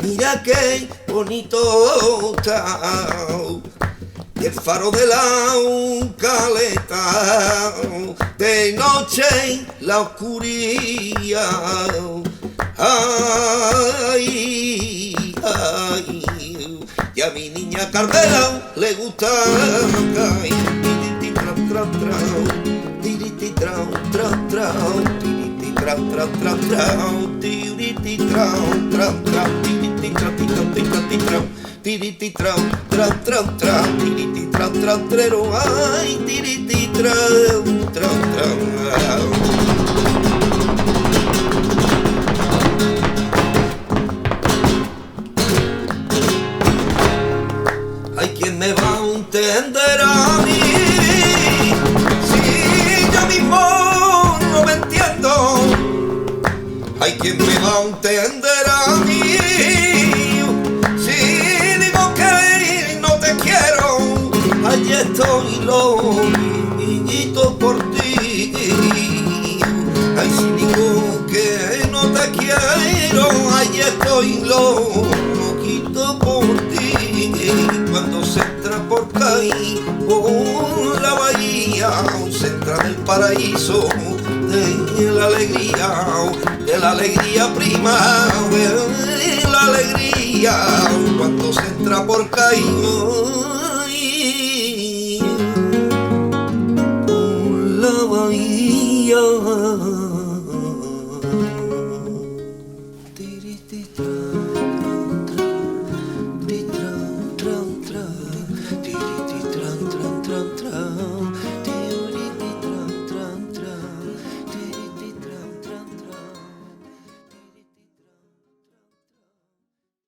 Mira qué bonito está el faro de la caleta, de noche la oscuridad. Ay, ay, y a mi niña Carmela le gusta ay, hay quien me va a entender a mí si yo mismo no me entiendo. Hay quien me va a entender a mí si digo que no te quiero. Allí estoy loquito por ti. Ay, si digo que no te quiero, allí estoy loquito por ti. Cuando se entra por ahí, por la bahía, se entra en el paraíso de la alegría prima, de la alegría. Cuando se entra por ahí,